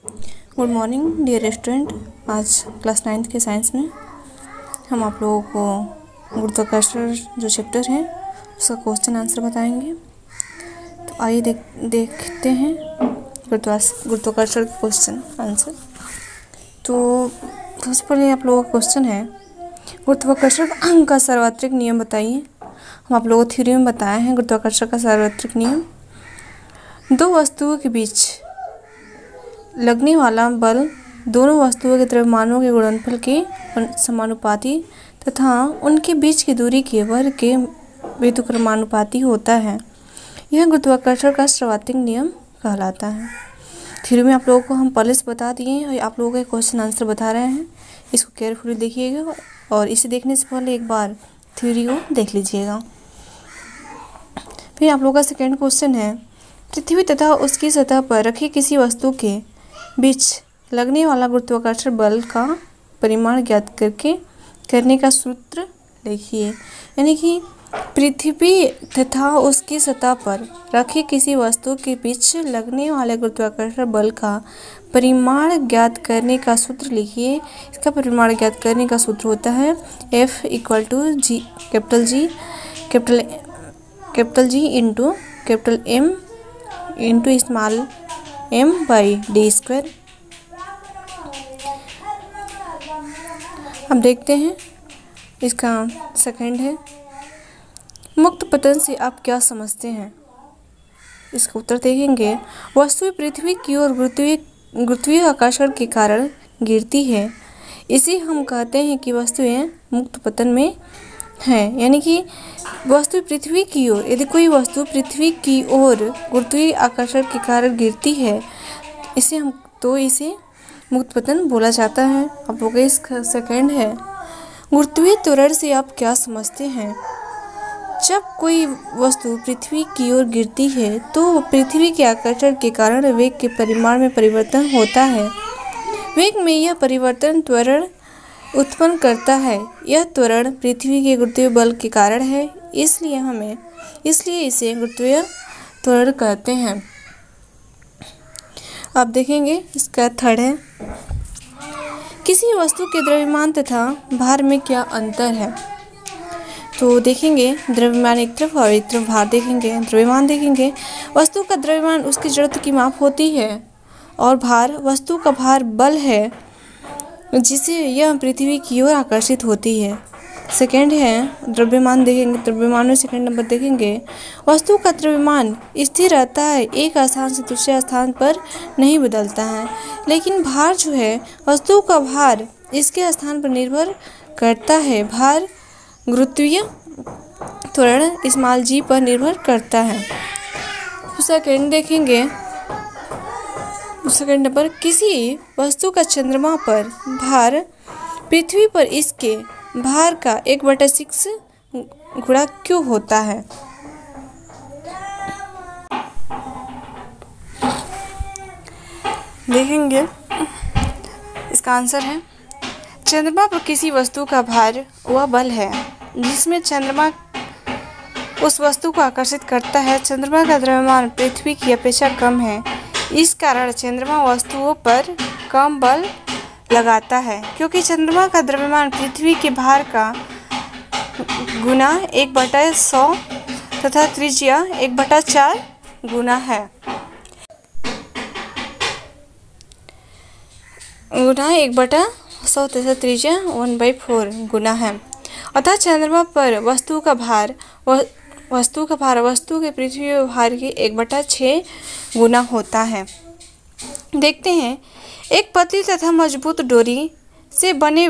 Good morning dear student. आज class 9th के science में हम आप लोगों को गुरुत्वाकर्षण जो चैप्टर है उसका क्वेश्चन आंसर बताएंगे। तो आइए देखते हैं गुरुत्वाकर्षण का क्वेश्चन आंसर। तो सबसे पहले आप लोगों का क्वेश्चन है, गुरुत्वाकर्षण का सार्वत्रिक नियम बताइए। हम आप लोगों को थ्योरी में बताए हैं गुरुत्वाकर्षण का सार्वत्रिक नियम। दो वस्तुओं के बीच लगने वाला बल दोनों वस्तुओं के द्रव्यमानों के गुणनफल के समानुपाती तथा उनके बीच की दूरी के वर्ग के व्युत्क्रमानुपाती होता है। यह गुरुत्वाकर्षण का सार्वत्रिक नियम कहलाता है। थ्योरी में आप लोगों को हम पहले से बता दिए हैं और आप लोगों के क्वेश्चन आंसर बता रहे हैं। इसको केयरफुली देखिएगा और इसे देखने से पहले एक बार थ्योरी को देख लीजिएगा। फिर आप लोगों का सेकेंड क्वेश्चन है, पृथ्वी तथा उसकी सतह पर रखी किसी वस्तु के बीच लगने वाला गुरुत्वाकर्षण बल का परिमाण ज्ञात करने का सूत्र लिखिए। यानी कि पृथ्वी तथा उसकी सतह पर रखी किसी वस्तु के बीच लगने वाले गुरुत्वाकर्षण बल का परिमाण ज्ञात करने का सूत्र लिखिए। इसका परिमाण ज्ञात करने का सूत्र होता है F = G capital G into capital M into small m/d²। अब देखते हैं इसका सेकंड है, मुक्त पतन से आप क्या समझते हैं। इसका उत्तर देखेंगे, वस्तु पृथ्वी की ओर गुरुत्वीय आकर्षण के कारण गिरती है, इसे हम कहते हैं कि वस्तुएं मुक्त पतन में हैं। यानी कि वस्तु पृथ्वी की ओर, यदि कोई वस्तु पृथ्वी की ओर गुरुत्वीय आकर्षण के कारण गिरती है इसे मुक्त पतन बोला जाता है। अब हो गया इसका सेकंड है, गुरुत्वीय त्वरण से आप क्या समझते हैं। जब कोई वस्तु पृथ्वी की ओर गिरती है तो पृथ्वी के आकर्षण के कारण वेग के परिमाण में परिवर्तन होता है। वेग में यह परिवर्तन त्वरण उत्पन्न करता है। यह त्वरण पृथ्वी के गुरुत्वीय बल के कारण है, इसलिए इसे गुरुत्वीय त्वरण कहते हैं। आप देखेंगे इसका थर्ड है, किसी वस्तु के द्रव्यमान तथा भार में क्या अंतर है। तो देखेंगे द्रव्यमान एक तरफ और एक तरफ भार देखेंगे। द्रव्यमान देखेंगे, वस्तु का द्रव्यमान उसकी जड़त्व की माप होती है और भार वस्तु का भार बल है जिसे यह पृथ्वी की ओर आकर्षित होती है। सेकंड है द्रव्यमान देखेंगे। द्रव्यमान में सेकंड नंबर देखेंगे, वस्तु का द्रव्यमान स्थिर रहता है, एक स्थान से दूसरे स्थान पर नहीं बदलता है। लेकिन भार जो है, वस्तु का भार इसके स्थान पर निर्भर करता है। भार गुरुत्वीय त्वरण स्मॉल g पर निर्भर करता है। सेकंड देखेंगे, सेकंड नंबर, किसी वस्तु का चंद्रमा पर भार पृथ्वी पर इसके भार का 1/6 गुणा क्यों होता है। देखेंगे इसका आंसर है, चंद्रमा पर किसी वस्तु का भार वह बल है जिसमें चंद्रमा उस वस्तु को आकर्षित करता है। चंद्रमा का द्रव्यमान पृथ्वी की अपेक्षा कम है, इस कारण चंद्रमा वस्तुओं पर कम बल लगाता है। क्योंकि चंद्रमा का द्रव्यमान पृथ्वी के भार का गुना 1/100 तथा त्रिज्या 1/4 गुना है। गुना 1/100 तथा त्रिज्या 1/4 गुना है। अतः चंद्रमा पर वस्तु का भार वस्तु के पृथ्वी भार के 1/6 गुना होता है। देखते हैं, एक पतली तथा मजबूत डोरी से बने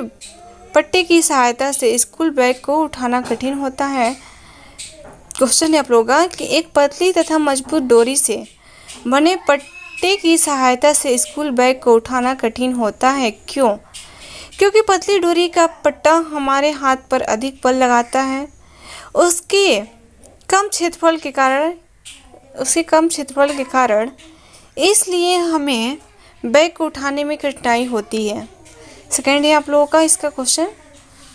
पट्टे की सहायता से स्कूल बैग को उठाना कठिन होता है। क्वेश्चन है आप लोगों का कि एक पतली तथा मजबूत डोरी से बने पट्टे की सहायता से स्कूल बैग को उठाना कठिन होता है, क्यों। क्योंकि पतली डोरी का पट्टा हमारे हाथ पर अधिक बल लगाता है। उसके कम क्षेत्रफल के कारण इसलिए हमें बैग को उठाने में कठिनाई होती है। सेकेंड है आप लोगों का इसका क्वेश्चन,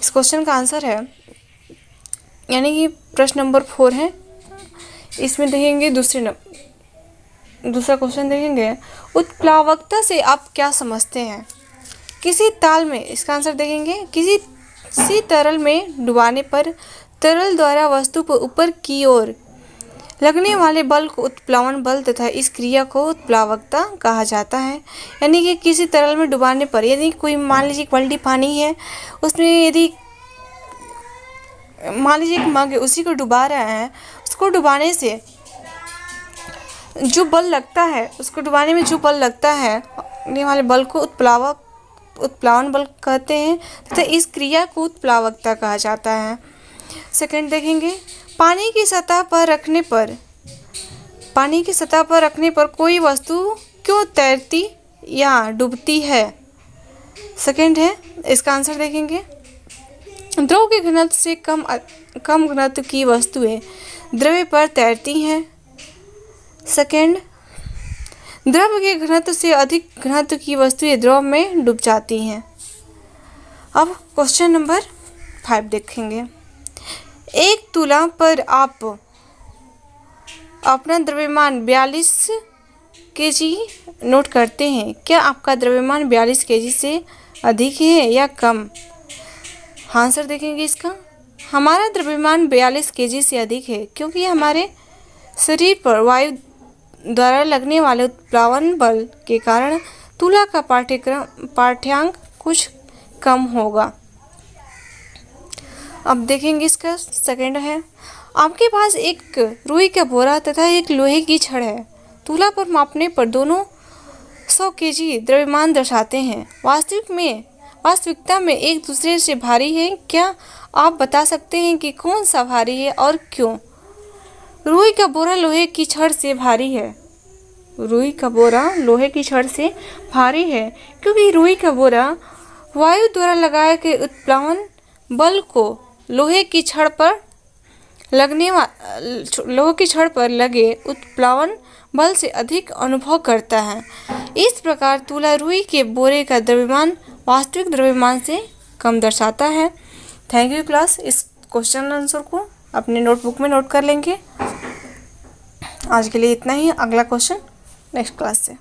इस क्वेश्चन का आंसर है, यानी कि प्रश्न नंबर 4 है। इसमें देखेंगे दूसरे नंबर दूसरा क्वेश्चन देखेंगे, उत्प्लावकता से आप क्या समझते हैं? किसी ताल में, इसका आंसर देखेंगे, किसी तरल में डुबाने पर तरल द्वारा वस्तु पर ऊपर की ओर लगने वाले बल को उत्प्लावन बल तथा इस क्रिया को उत्प्लावकता कहा जाता है। यानी कि किसी तरल में डुबाने पर, यदि कोई मान लीजिए एक बाल्टी पानी है, उसमें यदि मान लीजिए एक मग है, उसी को डुबा रहा है, उसको डुबाने से जो बल लगता है, उसको डुबाने में जो बल लगता है, लगने वाले बल को उत्प्लावन बल कहते हैं तथा इस क्रिया को उत्प्लावकता कहा जाता है। सेकंड देखेंगे, पानी की सतह पर रखने पर कोई वस्तु क्यों तैरती या डूबती है? सेकंड है, इसका आंसर देखेंगे, द्रव के घनत्व से कम घनत्व की वस्तुएं द्रव पर तैरती हैं। सेकंड, द्रव के घनत्व से अधिक घनत्व की वस्तुएं द्रव में डूब जाती हैं। अब क्वेश्चन नंबर 5 देखेंगे, एक तुला पर आप अपना द्रव्यमान 42 kg नोट करते हैं। क्या आपका द्रव्यमान 42 kg से अधिक है या कम? आंसर देखेंगे इसका, हमारा द्रव्यमान 42 kg से अधिक है, क्योंकि हमारे शरीर पर वायु द्वारा लगने वाले उत्प्लावन बल के कारण तुला का पाठ्यांक कुछ कम होगा। अब देखेंगे इसका सेकंड है, आपके पास एक रुई का बोरा तथा एक लोहे की छड़ है। तुला पर मापने पर दोनों 100 kg द्रव्यमान दर्शाते हैं। वास्तविकता में एक दूसरे से भारी है। क्या आप बता सकते हैं कि कौन सा भारी है और क्यों? रुई का बोरा लोहे की छड़ से भारी है। रुई का बोरा लोहे की छड़ से भारी है क्योंकि रुई का बोरा वायु द्वारा लगाए गए उत्प्लावन बल को लोहे की छड़ पर लगे उत्प्लावन बल से अधिक अनुभव करता है। इस प्रकार तुला रुई के बोरे का द्रव्यमान वास्तविक द्रव्यमान से कम दर्शाता है। Thank you class. इस क्वेश्चन आंसर को अपने नोटबुक में नोट कर लेंगे। आज के लिए इतना ही। अगला क्वेश्चन नेक्स्ट क्लास से।